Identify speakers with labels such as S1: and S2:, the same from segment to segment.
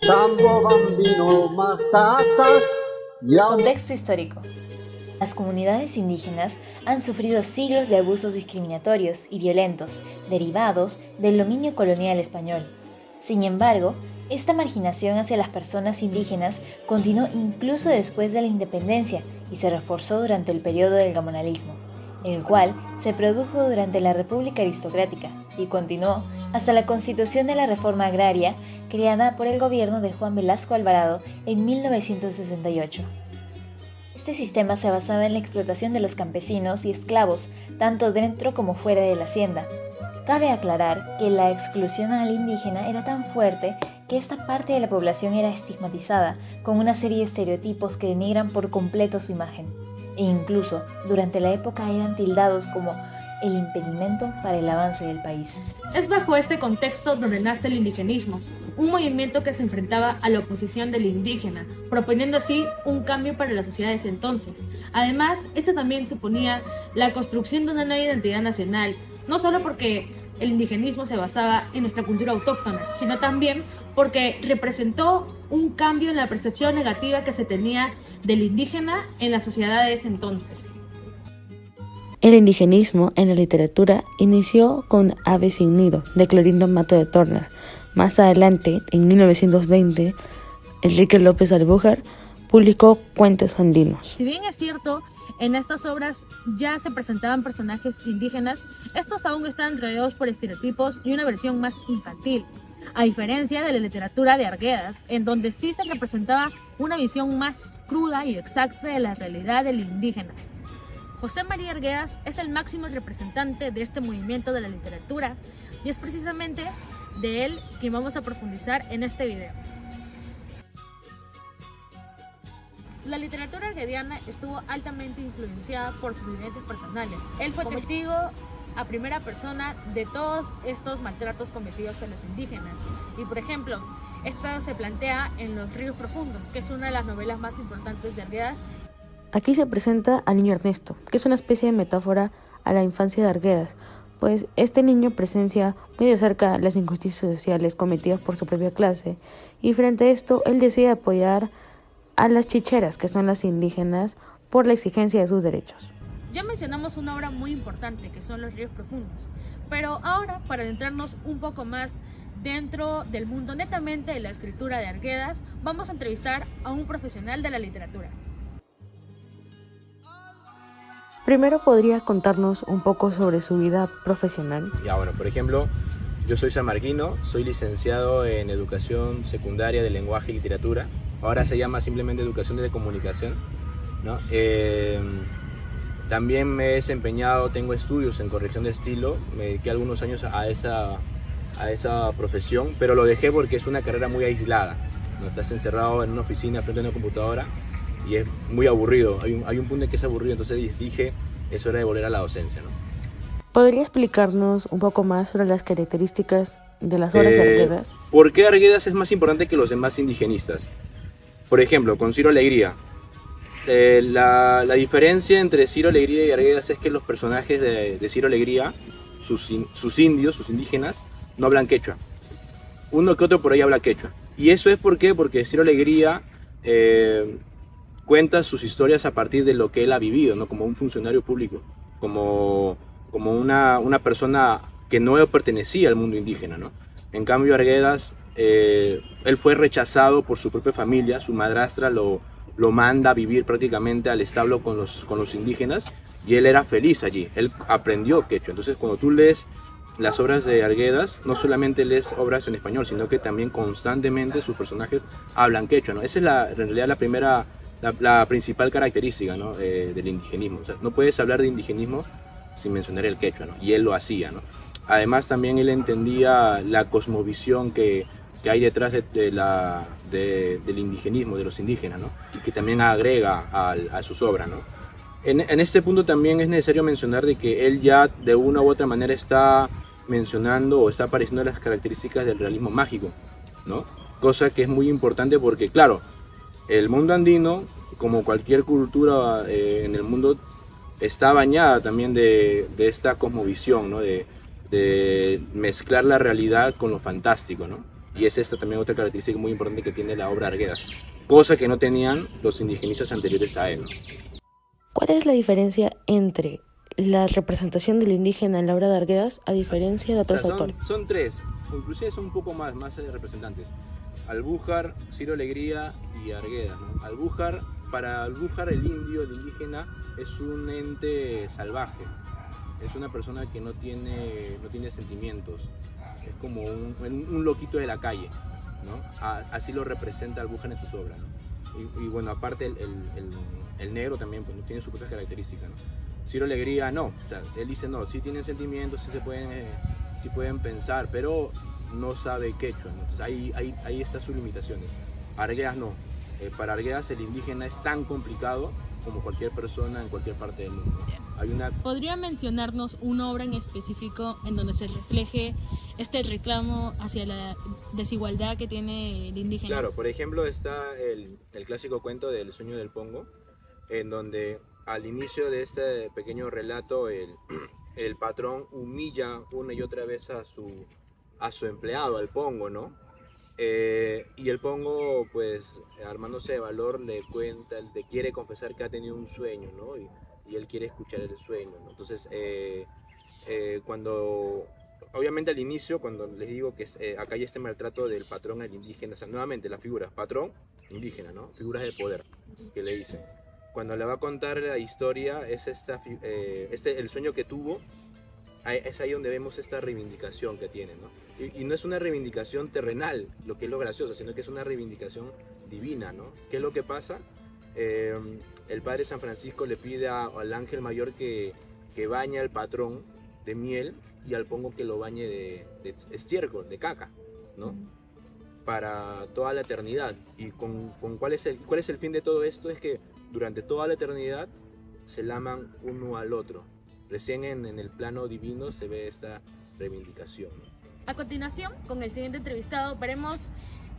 S1: Tambo bambino matatas.
S2: Contexto histórico. Las comunidades indígenas han sufrido siglos de abusos discriminatorios y violentos derivados del dominio colonial español. Sin embargo, esta marginación hacia las personas indígenas continuó incluso después de la independencia y se reforzó durante el periodo del gamonalismo, el cual se produjo durante la República Aristocrática y continuó hasta la constitución de la Reforma Agraria creada por el gobierno de Juan Velasco Alvarado en 1968. Este sistema se basaba en la explotación de los campesinos y esclavos, tanto dentro como fuera de la hacienda. Cabe aclarar que la exclusión al indígena era tan fuerte que esta parte de la población era estigmatizada con una serie de estereotipos que denigran por completo su imagen, e incluso durante la época eran tildados como el impedimento para el avance del país.
S3: Es bajo este contexto donde nace el indigenismo, un movimiento que se enfrentaba a la oposición del indígena, proponiendo así un cambio para las sociedades entonces. Además, esto también suponía la construcción de una nueva identidad nacional, no solo porque el indigenismo se basaba en nuestra cultura autóctona, sino también porque representó un cambio en la percepción negativa que se tenía del indígena en las sociedades entonces.
S4: El indigenismo en la literatura inició con Ave sin nido, de Clorinda Mato de Torner. Más adelante, en 1920, Enrique López Albújar publicó Cuentos andinos.
S3: Si bien es cierto, en estas obras ya se presentaban personajes indígenas, estos aún están rodeados por estereotipos y una versión más infantil, a diferencia de la literatura de Arguedas, en donde sí se representaba una visión más cruda y exacta de la realidad del indígena. José María Arguedas es el máximo representante de este movimiento de la literatura y es precisamente de él quien vamos a profundizar en este video. La literatura arguediana estuvo altamente influenciada por sus vivencias personales. Él fue testigo a primera persona de todos estos maltratos cometidos a los indígenas. Y por ejemplo, esto se plantea en Los ríos profundos, que es una de las novelas más importantes de Arguedas.
S4: Aquí se presenta al niño Ernesto, que es una especie de metáfora a la infancia de Arguedas, pues este niño presencia muy de cerca las injusticias sociales cometidas por su propia clase, y frente a esto él decide apoyar a las chicheras, que son las indígenas, por la exigencia de sus derechos.
S3: Ya mencionamos una obra muy importante que son Los ríos profundos, pero ahora para adentrarnos un poco más dentro del mundo netamente de la escritura de Arguedas, vamos a entrevistar a un profesional de la literatura.
S4: Primero, ¿podría contarnos un poco sobre su vida profesional?
S5: Bueno, por ejemplo, yo soy sanmarquino, soy licenciado en Educación Secundaria de Lenguaje y Literatura. Ahora se llama simplemente Educación de Comunicación, ¿no? También me he desempeñado, tengo estudios en corrección de estilo, me dediqué algunos años a esa profesión, pero lo dejé porque es una carrera muy aislada, ¿no? Estás encerrado en una oficina frente a una computadora y es muy aburrido, hay un punto en que es aburrido, entonces dije, es hora de volver a la docencia, ¿no?
S4: ¿Podría explicarnos un poco más sobre las características de las obras de Arguedas?
S5: ¿Por qué Arguedas es más importante que los demás indigenistas? Por ejemplo, con Ciro Alegría. La diferencia entre Ciro Alegría y Arguedas es que los personajes de Ciro Alegría, sus indios, sus indígenas, no hablan quechua. Uno que otro por ahí habla quechua. Y eso es porque Ciro Alegría cuenta sus historias a partir de lo que él ha vivido, ¿no? Como un funcionario público, como una persona que no pertenecía al mundo indígena, ¿no? En cambio, Arguedas, él fue rechazado por su propia familia, su madrastra lo manda a vivir prácticamente al establo con los indígenas y él era feliz allí, él aprendió quechua. Entonces, cuando tú lees las obras de Arguedas, no solamente lees obras en español, sino que también constantemente sus personajes hablan quechua, ¿no? Esa es en realidad la principal característica, ¿no? Del indigenismo. O sea, no puedes hablar de indigenismo sin mencionar el quechua, ¿no? Y él lo hacía, ¿no? Además, también él entendía la cosmovisión que hay detrás del indigenismo, de los indígenas, ¿no? Y que también agrega a sus obras, ¿no? En este punto también es necesario mencionar de que él ya de una u otra manera está mencionando o está apareciendo las características del realismo mágico, ¿no? Cosa que es muy importante porque, claro, el mundo andino, como cualquier cultura en el mundo, está bañada también de esta cosmovisión, ¿no? De mezclar la realidad con lo fantástico, ¿no? Y es esta también otra característica muy importante que tiene la obra Arguedas, cosa que no tenían los indigenistas anteriores a él, ¿no?
S4: ¿Cuál es la diferencia entre la representación del indígena en la obra de Arguedas a diferencia de otros autores?
S5: Son tres, inclusive son un poco más representantes. Albújar, Ciro Alegría y Arguedas, ¿no? Para Albújar el indio, el indígena, es un ente salvaje, es una persona que no tiene sentimientos, es como un loquito de la calle, ¿no? Así lo representa Albújar en sus obras, ¿no? Y bueno, aparte el negro también pues, tiene sus propias características, ¿no? Ciro Alegría no, o sea, él dice no, sí tienen sentimientos, sí pueden pensar, pero no sabe quechua, ¿no? Entonces ahí están sus limitaciones. Arguedas no, para Arguedas el indígena es tan complicado como cualquier persona en cualquier parte del mundo.
S3: ¿Podría mencionarnos una obra en específico en donde se refleje este reclamo hacia la desigualdad que tiene el indígena?
S5: Claro, por ejemplo está el clásico cuento del sueño del pongo, en donde al inicio de este pequeño relato el patrón humilla una y otra vez a su empleado, al pongo, ¿no? Y el pongo, pues, armándose de valor, le quiere confesar que ha tenido un sueño, ¿no? Y él quiere escuchar el sueño, ¿no? Entonces, obviamente al inicio, cuando les digo que acá hay este maltrato del patrón al indígena, o sea, nuevamente las figuras, patrón, indígena, ¿no? Figuras de poder, que le dicen. Cuando le va a contar la historia, es el sueño que tuvo, es ahí donde vemos esta reivindicación que tiene, ¿no? Y no es una reivindicación terrenal, lo que es lo gracioso, sino que es una reivindicación divina, ¿no? ¿Qué es lo que pasa? El padre San Francisco le pide al ángel mayor que bañe al patrón de miel y al pongo que lo bañe de estiércol, de caca, ¿no? Para toda la eternidad. ¿Y cuál es el fin de todo esto? Es que durante toda la eternidad se laman uno al otro. Recién en el plano divino se ve esta reivindicación, ¿no?
S3: A continuación, con el siguiente entrevistado, veremos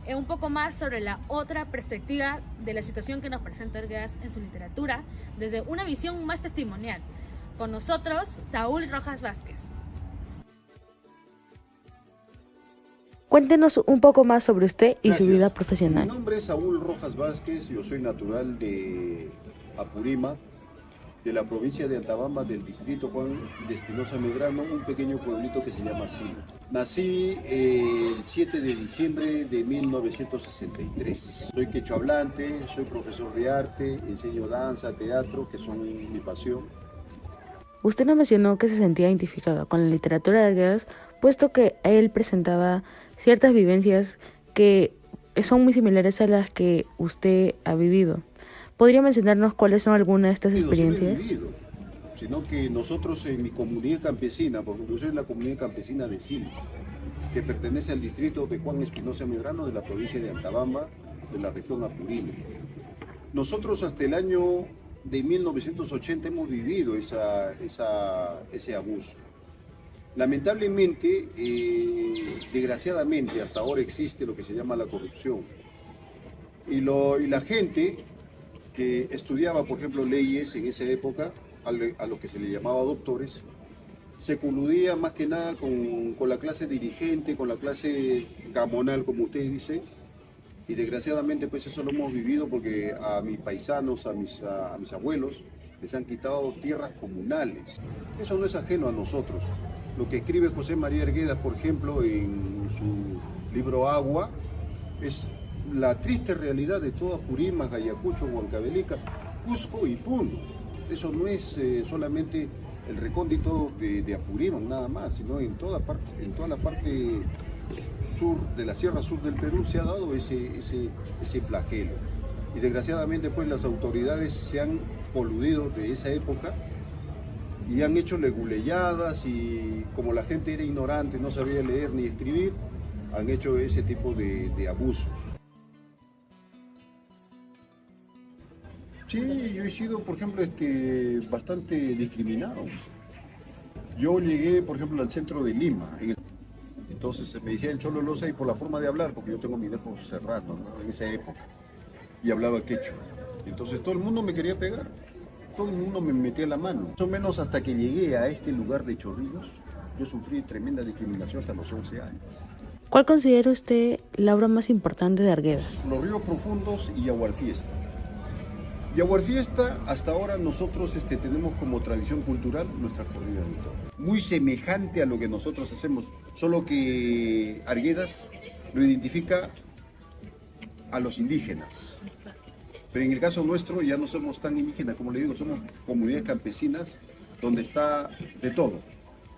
S3: un poco más sobre la otra perspectiva de la situación que nos presenta Arguedas en su literatura, desde una visión más testimonial. Con nosotros, Saúl Rojas Vázquez.
S4: Cuéntenos un poco más sobre usted y
S1: Gracias.
S4: su vida profesional.
S1: Mi nombre es Saúl Rojas Vázquez, yo soy natural de Apurima, de la provincia de Antabamba, del distrito Juan de Espinosa Medrano, un pequeño pueblito que se llama Silo. Nací el 7 de diciembre de 1963. Soy quechohablante, soy profesor de arte, enseño danza, teatro, que son mi pasión.
S4: Usted nos mencionó que se sentía identificado con la literatura de Arguedas, puesto que él presentaba ciertas vivencias que son muy similares a las que usted ha vivido. ¿Podría mencionarnos cuáles son algunas de estas experiencias?
S1: Sino que nosotros en mi comunidad campesina, porque yo soy la comunidad campesina de Silo, que pertenece al distrito de Juan Espinosa Medrano de la provincia de Antabamba, de la región Apurima. Nosotros hasta el año de 1980 hemos vivido ese abuso. Lamentablemente, desgraciadamente, hasta ahora existe lo que se llama la corrupción. Y la gente que estudiaba, por ejemplo, leyes en esa época, a lo que se le llamaba doctores, se coludía más que nada con la clase dirigente, con la clase gamonal, como ustedes dicen, y desgraciadamente pues eso lo hemos vivido porque a mis paisanos, a mis abuelos, les han quitado tierras comunales. Eso no es ajeno a nosotros. Lo que escribe José María Arguedas, por ejemplo, en su libro Agua, es la triste realidad de toda Apurimac, Ayacucho, Huancavelica, Cusco y Puno. Eso no es solamente el recóndito de Apurimac nada más, sino en toda la parte sur de la Sierra Sur del Perú se ha dado ese flagelo. Y desgraciadamente pues las autoridades se han coludido de esa época y han hecho leguleyadas y como la gente era ignorante, no sabía leer ni escribir, han hecho ese tipo de abusos. Sí, yo he sido, por ejemplo, bastante discriminado. Yo llegué, por ejemplo, al centro de Lima. Entonces me decían Cholo Loza y por la forma de hablar, porque yo tengo mis ojos cerrados, ¿no? En esa época. Y hablaba quechua. Entonces todo el mundo me quería pegar. Todo el mundo me metía la mano. Más o menos hasta que llegué a este lugar de Chorrillos, yo sufrí tremenda discriminación hasta los 11 años.
S4: ¿Cuál considera usted la obra más importante de Arguedas?
S1: Los ríos profundos y Yaguarfiesta. Yaguarfiesta, hasta ahora nosotros tenemos como tradición cultural nuestra corrida de toros. Muy semejante a lo que nosotros hacemos, solo que Arguedas lo identifica a los indígenas. Pero en el caso nuestro ya no somos tan indígenas, como le digo, somos comunidades campesinas donde está de todo.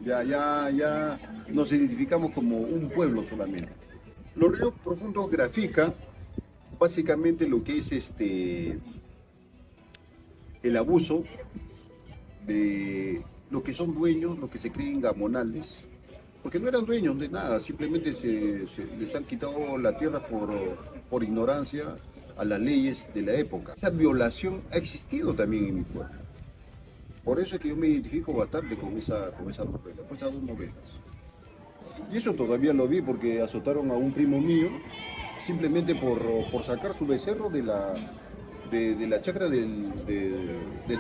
S1: Ya nos identificamos como un pueblo solamente. Los ríos profundos grafica básicamente lo que es el abuso de los que son dueños, los que se creen gamonales, porque no eran dueños de nada, simplemente les han quitado la tierra por ignorancia a las leyes de la época. Esa violación ha existido también en mi pueblo. Por eso es que yo me identifico bastante con esa novela, con esas dos novelas. Y eso todavía lo vi porque azotaron a un primo mío simplemente por sacar su becerro de la chacra del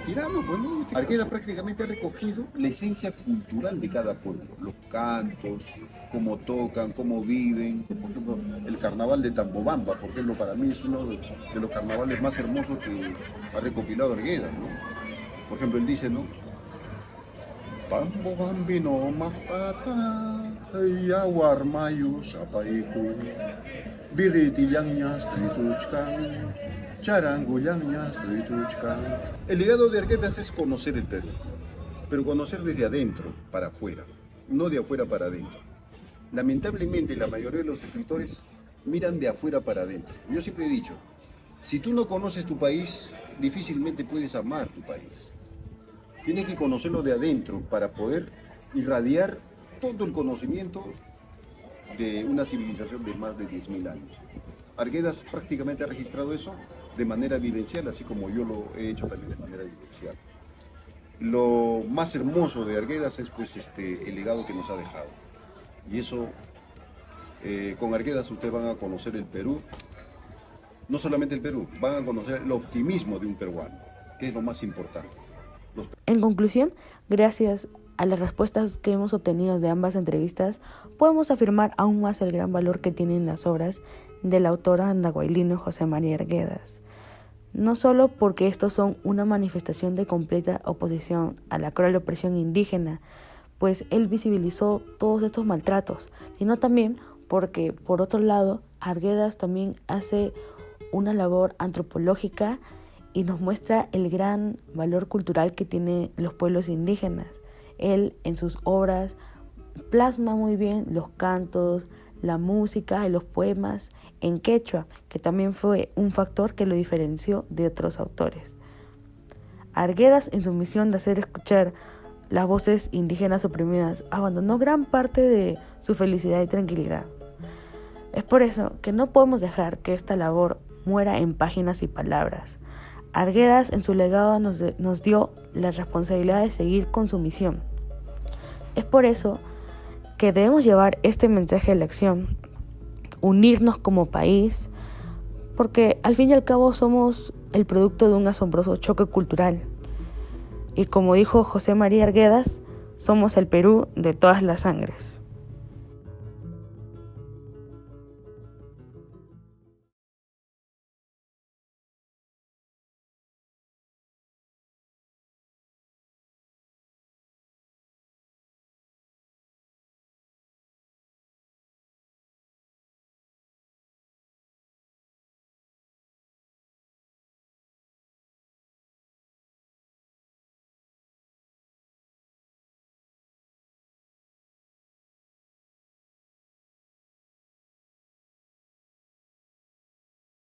S1: tirano. Pues, ¿no? Arguedas prácticamente ha recogido la esencia cultural de cada pueblo, los cantos, cómo tocan, cómo viven. Por ejemplo, el carnaval de Tambobamba, por ejemplo, para mí es uno de los carnavales más hermosos que ha recopilado Arguedas, ¿no? Por ejemplo, él dice, ¿no? Tambobambino mahpata, yawarmayu sapaiku, biritillañas tuituchkan, charangullañas tuituchkan. El legado de Arguedas es conocer el Perú, pero conocer desde adentro para afuera, no de afuera para adentro. Lamentablemente, la mayoría de los escritores miran de afuera para adentro. Yo siempre he dicho, si tú no conoces tu país, difícilmente puedes amar tu país. Tienes que conocerlo de adentro para poder irradiar todo el conocimiento de una civilización de más de 10.000 años. Arguedas prácticamente ha registrado eso de manera vivencial, así como yo lo he hecho también de manera vivencial. Lo más hermoso de Arguedas es pues el legado que nos ha dejado. Y eso, con Arguedas ustedes van a conocer el Perú, no solamente el Perú, van a conocer el optimismo de un peruano, que es lo más importante.
S4: En conclusión, gracias a las respuestas que hemos obtenido de ambas entrevistas, podemos afirmar aún más el gran valor que tienen las obras del autor andahuaylino José María Arguedas. No solo porque estos son una manifestación de completa oposición a la cruel opresión indígena, pues él visibilizó todos estos maltratos, sino también porque, por otro lado, Arguedas también hace una labor antropológica y nos muestra el gran valor cultural que tienen los pueblos indígenas. Él, en sus obras, plasma muy bien los cantos, la música y los poemas en quechua, que también fue un factor que lo diferenció de otros autores. Arguedas, en su misión de hacer escuchar las voces indígenas oprimidas, abandonó gran parte de su felicidad y tranquilidad. Es por eso que no podemos dejar que esta labor muera en páginas y palabras. Arguedas, en su legado, nos dio la responsabilidad de seguir con su misión. Es por eso que debemos llevar este mensaje a la acción, unirnos como país, porque al fin y al cabo somos el producto de un asombroso choque cultural. Y como dijo José María Arguedas, somos el Perú de todas las sangres.